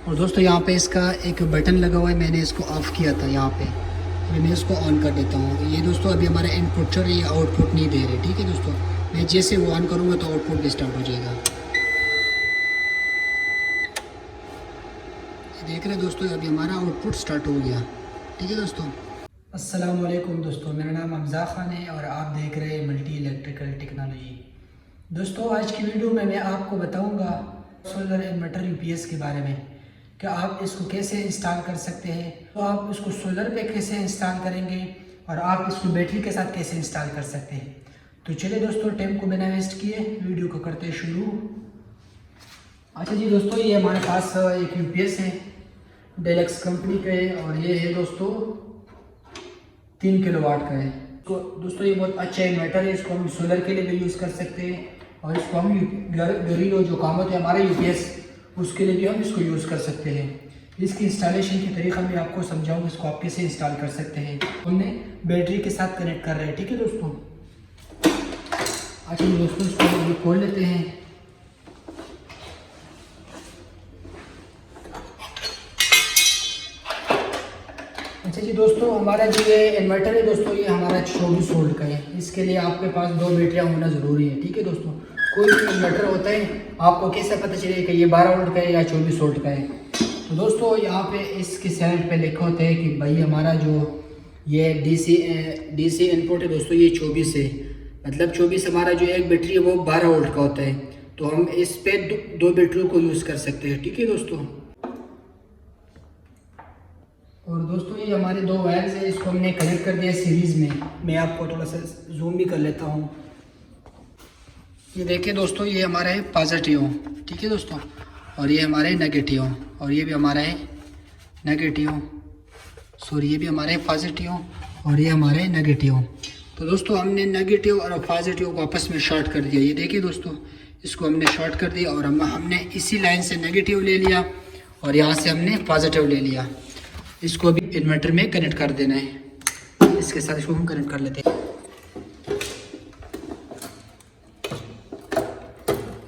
और दोस्तों यहाँ पे इसका एक बटन लगा हुआ है, मैंने इसको ऑफ़ किया था यहाँ पे। अभी मैं इसको ऑन कर देता हूँ। ये दोस्तों अभी हमारा इनपुट चल रही है, आउटपुट नहीं दे रहे। ठीक है दोस्तों, मैं जैसे वो ऑन करूँगा तो आउटपुट भी स्टार्ट हो जाएगा। ये देख रहे हैं दोस्तों, अभी हमारा आउटपुट स्टार्ट हो गया। ठीक है दोस्तों। अस्सलाम वालेकुम दोस्तों, मेरा नाम हमज़ा ख़ान है और आप देख रहे हैं मल्टी इलेक्ट्रिकल टेक्नोलॉजी। दोस्तों आज की वीडियो में मैं आपको बताऊंगा सोलर इन्वर्टर यूपीएस के बारे में कि आप इसको कैसे इंस्टॉल कर सकते हैं, तो आप इसको सोलर पे कैसे इंस्टॉल करेंगे और आप इसको बैटरी के साथ कैसे इंस्टॉल कर सकते हैं। तो चलिए दोस्तों, टाइम को बिना वेस्ट किए वीडियो को करते हैं शुरू। अच्छा जी दोस्तों, ये हमारे पास एक यूपीएस है डेलक्स कंपनी का है और ये है दोस्तों 3 किलोवाट का है। तो दोस्तों ये बहुत अच्छा इन्वर्टर है, इसको हम सोलर के लिए भी यूज़ कर सकते हैं और इसको हम घरेलू जो काम होते हैं हमारा यूपीएस, उसके लिए भी हम इसको यूज़ कर सकते हैं। इसकी इंस्टॉलेशन की तरीका मैं आपको समझाऊंगा, इसको आप कैसे इंस्टॉल कर सकते हैं। हमने बैटरी के साथ कनेक्ट कर रहे हैं। ठीक है दोस्तों। अच्छा दोस्तों, इसको हम खोल लेते हैं। अच्छा जी दोस्तों, हमारा जो ये इन्वर्टर है दोस्तों, ये हमारा 24 वोल्ट का है। इसके लिए आपके पास 2 बैटरियाँ होना ज़रूरी है। ठीक है दोस्तों, कोई भी इन्वर्टर होता है आपको कैसे पता चलेगा कि ये 12 वोल्ट का है या 24 वोल्ट का है। तो दोस्तों यहाँ पे इसके साइड पे लिखा होता है कि भाई हमारा जो ये डीसी इनपुट है दोस्तों, ये 24 है। मतलब 24 हमारा जो एक बैटरी है वो 12 वोल्ट का होता है। तो हम इस पे 2 बैटरियों को यूज़ कर सकते हैं। ठीक है दोस्तों। और दोस्तों ये हमारे 2 वायर्स हैं, इसको हमने कनेक्ट कर दिया सीरीज़ में। मैं आपको थोड़ा सा जूम भी कर लेता हूँ। ये देखिए दोस्तों, ये हमारा है पॉजिटिव। ठीक है दोस्तों, और ये हमारा है नेगेटिव, और ये भी हमारा है नेगेटिव। सॉरी, ये भी हमारा है पॉजिटिव और ये हमारा है नेगेटिव। तो दोस्तों हमने नेगेटिव और पॉजिटिव को आपस में शॉर्ट कर दिया। ये देखिए दोस्तों, इसको हमने शॉर्ट कर दिया और हमने इसी लाइन से नेगेटिव ले लिया और यहाँ से हमने पॉजिटिव ले लिया। इसको भी इन्वर्टर में कनेक्ट कर देना है। इसके साथ इसको हम कनेक्ट कर लेते हैं।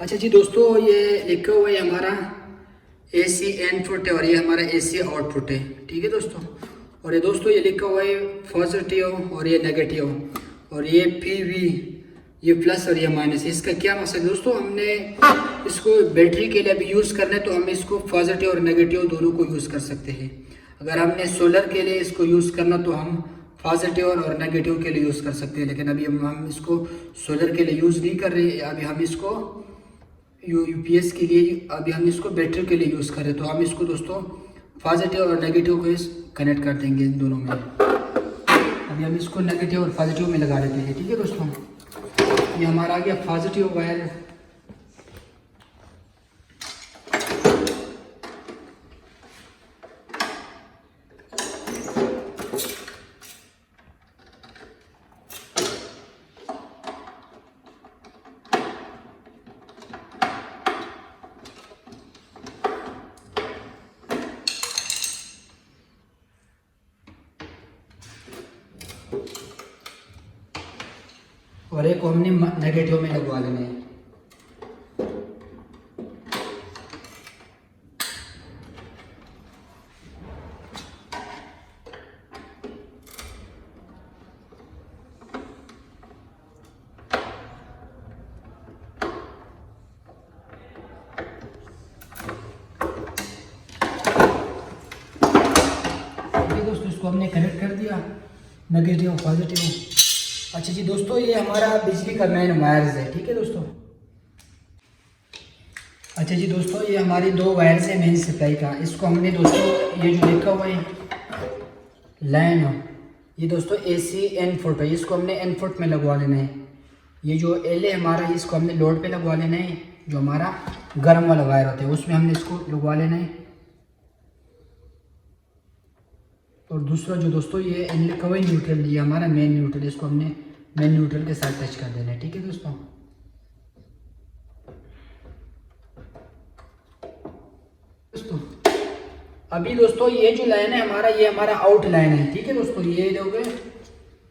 अच्छा जी दोस्तों, ये लिखा हुआ है हमारा AC इनपुट है और ये हमारा AC आउटपुट है। ठीक है दोस्तों। और ये दोस्तों ये लिखा हुआ है पॉजिटिव और ये नेगेटिव, और ये PV, ये प्लस और ये माइनस। इसका क्या मकसद है दोस्तों, हमने इसको बैटरी के लिए भी यूज़ करना है तो हम इसको पॉजिटिव और नेगेटिव दोनों को यूज़ कर सकते हैं। अगर हमने सोलर के लिए इसको यूज़ करना तो हम पॉजिटिव और नेगेटिव के लिए यूज़ कर सकते हैं। लेकिन अभी हम इसको सोलर के लिए यूज़ नहीं कर रहे, अभी हम इसको यूपीएस के लिए, अभी हम इसको बैटरी के लिए यूज़ कर रहे हैं। तो हम इसको दोस्तों पॉजिटिव और नेगेटिव को कनेक्ट कर देंगे इन दोनों में। अभी हम इसको नेगेटिव और पॉजिटिव में लगा देते हैं। ठीक है दोस्तों, ये हमारा आ गया पॉजिटिव वायर। और एक को हमने नेगेटिव में लगवा लेना है। दोस्तों इसको हमने कनेक्ट कर दिया, नेगेटिव और पॉजिटिव। अच्छा जी दोस्तों, ये हमारा बिजली का मेन वायर्स है। ठीक है दोस्तों। अच्छा जी दोस्तों, ये हमारी 2 वायर्स है मेन सप्लाई का। इसको हमने दोस्तों ये जो लिखा हुआ है लाइन, ये दोस्तों AC इनपुट है, इसको हमने इनपुट में लगवा लेना है। ये जो L है हमारा, इसको हमने लोड पे लगवा लेना है। जो हमारा गर्म वाला वायर होता है उसमें हमने इसको लगवा लेना है। और दूसरा जो दोस्तों ये लिखा हुआ है न्यूट्रल, ये हमारा मेन न्यूट्रल, इसको हमने मेन न्यूट्रल के साथ टच कर देना है। ठीक है दोस्तों। अभी दोस्तों ये जो लाइन है हमारा, ये हमारा आउट लाइन है। ठीक है दोस्तों, ये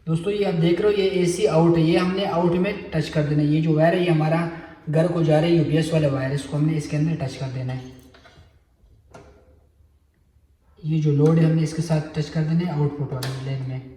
दोस्तों ये आप देख रहे हो, ये AC आउट है, ये हमने आउट में टच कर देना है। ये जो वायर है ये हमारा घर को जा रहे यूपीएस वाला वायर, इसको हमने इसके अंदर टच कर देना है। ये जो लोड है हमने इसके साथ टच कर देना है आउटपुट वाले लेग में।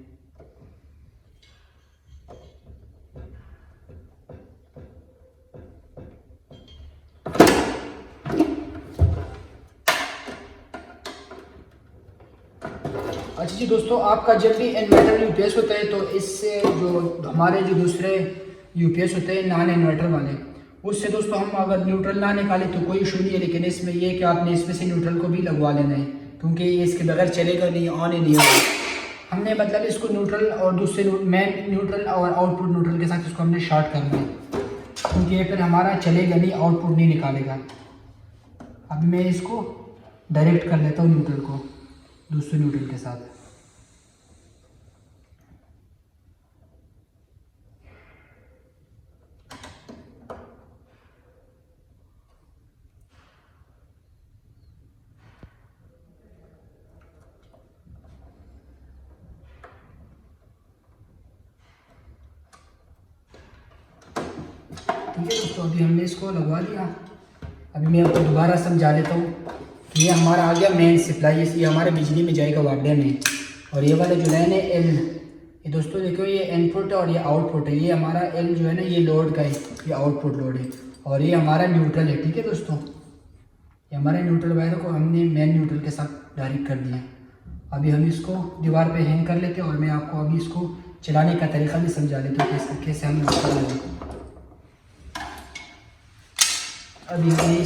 अच्छा जी दोस्तों, आपका जब भी इन्वर्टर यूपीएस होता है तो इससे जो हमारे जो दूसरे यूपीएस होते हैं नॉन इन्वर्टर वाले, उससे दोस्तों हम अगर न्यूट्रल ना निकालें तो कोई इशू नहीं है। लेकिन इसमें ये कि आपने इसमें से न्यूट्रल को भी लगवा लेना है, क्योंकि ये इसके बगैर चलेगा नहीं, ऑन ही नहीं होगा। हमने मतलब इसको न्यूट्रल और दूसरे मेन न्यूट्रल और आउटपुट न्यूट्रल के साथ इसको हमने शॉर्ट करना है, क्योंकि ये फिर हमारा चलेगा नहीं, आउटपुट नहीं निकालेगा। अभी मैं इसको डायरेक्ट कर लेता हूँ न्यूट्रल को दूसरे न्यूट्रल के साथ। ठीक है दोस्तों, अभी हमने इसको लगवा दिया। अभी मैं आपको दोबारा समझा लेता हूँ। ये हमारा आ गया मेन सप्लाई, ये हमारे बिजली में जाएगा वाडे में। और ये वाले जो लाइन है एल, ये दोस्तों देखो ये इनपुट है और ये आउटपुट है। ये हमारा एल जो है ना ये लोड का है, ये आउटपुट लोड है। और ये हमारा न्यूट्रल है। ठीक है दोस्तों, ये हमारे न्यूट्रल वायर को हमने मेन न्यूट्रल के साथ डायरेक्ट कर दिया। अभी हम इसको दीवार पे हैंग कर लेते हैं और मैं आपको अभी इसको चलाने का तरीका भी समझा लेता हूँ कैसे हम अभी मैं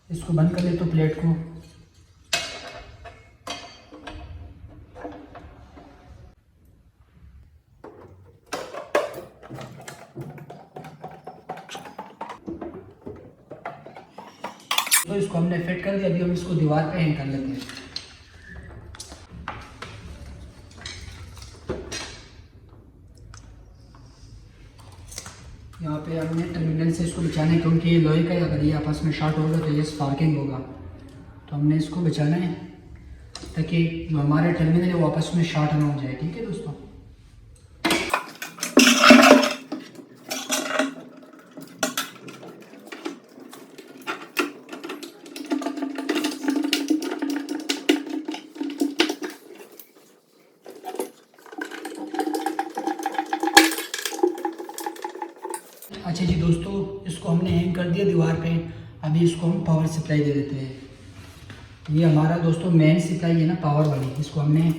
इसको बंद कर लेते हो प्लेट को। तो इसको हमने फिट कर दिया। अभी हम इसको दीवार पे हैंग कर लेते हैं। यहाँ पे हमने टर्मिनल से इसको बचाना है, क्योंकि ये लोहे का है, अगर ये आपस में शॉर्ट होगा तो ये स्पार्किंग होगा। तो हमने इसको बचाना है ताकि जो हमारे टर्मिनल है वो आपस में शॉर्ट ना हो जाए। ठीक है दोस्तों, अच्छा जी दोस्तों, इसको हमने हैंग कर दिया दीवार पे। अभी इसको हम पावर सप्लाई दे देते हैं। ये हमारा दोस्तों मेन सप्लाई है ना पावर वाली, इसको हमने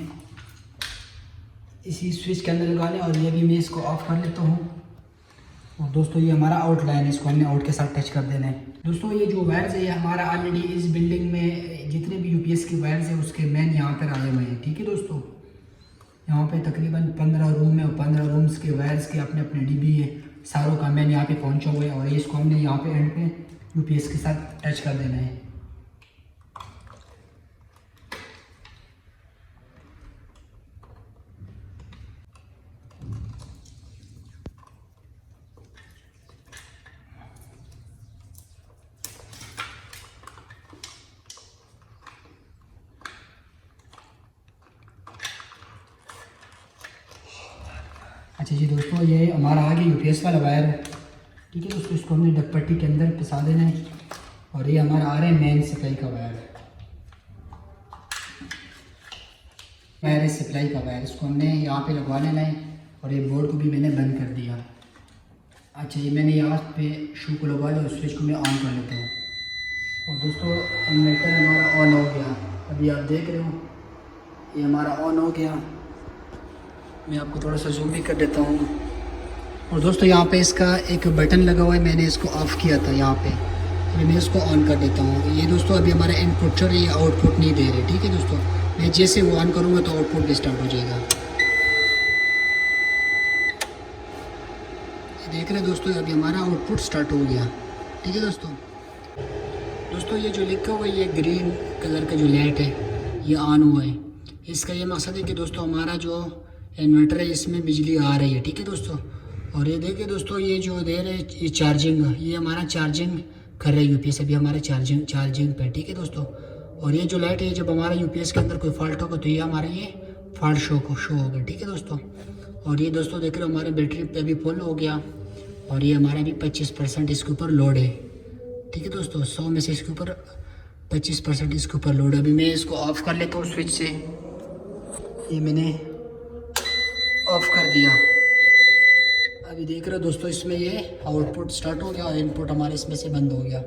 इसी स्विच के अंदर लगाना है। और ये भी मैं इसको ऑफ कर लेता हूँ। और दोस्तों ये हमारा आउट लाइन है, इसको हमने आउट के साथ टच कर देना है। दोस्तों ये जो वायर्स है ये हमारा ऑलरेडी इस बिल्डिंग में जितने भी यूपीएस के वायर्स हैं उसके मेन यहाँ पर आए हुए हैं। ठीक है दोस्तों, यहाँ पे तकरीबन 15 रूम है और 15 रूम्स के वायर्स के अपने अपने डीबी है, सारों का मैन यहाँ पे पहुँचा हुआ है। और ये इसको हमने यहाँ पे एंड पे यूपीएस के साथ टच कर देना है। अच्छा जी दोस्तों, ये हमारा आगे यूपीएस वाला वायर है। ठीक है दोस्तों, इसको हमने डकपट्टी के अंदर पिसा देना है। और ये हमारा आ रहा है मेन सप्लाई का वायर है सप्लाई का वायर, इसको हमने यहाँ पे लगवा लेना है। और ये बोर्ड को भी मैंने बंद कर दिया। अच्छा, ये मैंने यहाँ पे शू को लगवा लिया और स्विच को मैं ऑन कर लेता हूँ। और दोस्तों इन्वर्टर हमारा ऑन हो गया। अभी आप देख रहे हो ये हमारा ऑन हो गया। मैं आपको थोड़ा सा जूम भी कर देता हूँ। और दोस्तों यहाँ पे इसका एक बटन लगा हुआ है, मैंने इसको ऑफ़ किया था यहाँ पे। अभी मैं इसको ऑन कर देता हूँ। ये दोस्तों अभी हमारा इनपुट चल रही है, आउटपुट नहीं दे रहे। ठीक है दोस्तों, मैं जैसे वो ऑन करूँगा तो आउटपुट भी स्टार्ट हो जाएगा। ये देख रहे हैं दोस्तों, अभी हमारा आउटपुट स्टार्ट हो गया। ठीक है दोस्तों ये जो लिखा हुआ है ये ग्रीन कलर का जो लाइट है ये ऑन हुआ है। इसका ये मकसद है कि दोस्तों हमारा जो इन्वर्टर है इसमें बिजली आ रही है। ठीक है दोस्तों, और ये देखिए दोस्तों ये जो दे रहे हैं ये चार्जिंग, ये हमारा चार्जिंग कर रहा है यूपीएस अभी हमारे चार्जिंग पे। ठीक है दोस्तों, और ये जो लाइट है जब हमारा यूपीएस के अंदर कोई फॉल्ट होगा तो ये हमारा ये फॉल्ट शो होगा। ठीक है दोस्तों, और ये दोस्तों देख रहे हो हमारे बैटरी पे अभी फुल हो गया। और ये हमारा अभी 25% इसके ऊपर लोड है। ठीक है दोस्तों, 100 में से इसके ऊपर 25% इसके ऊपर लोड है। अभी मैं इसको ऑफ़ कर लेता हूँ स्विच से। ये मैंने ऑफ़ कर दिया। अभी देख रहे हो दोस्तों, इसमें ये आउटपुट स्टार्ट हो गया और इनपुट हमारे इसमें से बंद हो गया।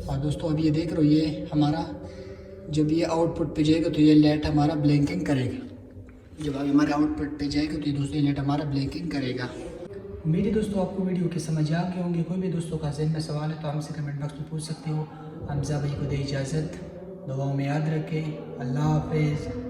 और दोस्तों अभी ये देख रहे हो, ये हमारा जब ये आउटपुट पे जाएगा तो ये लाइट हमारा ब्लिंकिंग करेगा। जब अभी हमारे आउटपुट पे जाएगा तो ये दोस्तों ये लाइट हमारा ब्लिंकिंग करेगा। मेरे दोस्तों आपको वीडियो की समझ आ गए होंगे। कोई भी दोस्तों का ज़हन में सवाल है तो हमसे कमेंट बॉक्स में पूछ सकते हो। हमजा भाई को दे इजाज़त, दुआओं में याद रखें। अल्लाह हाफिज़।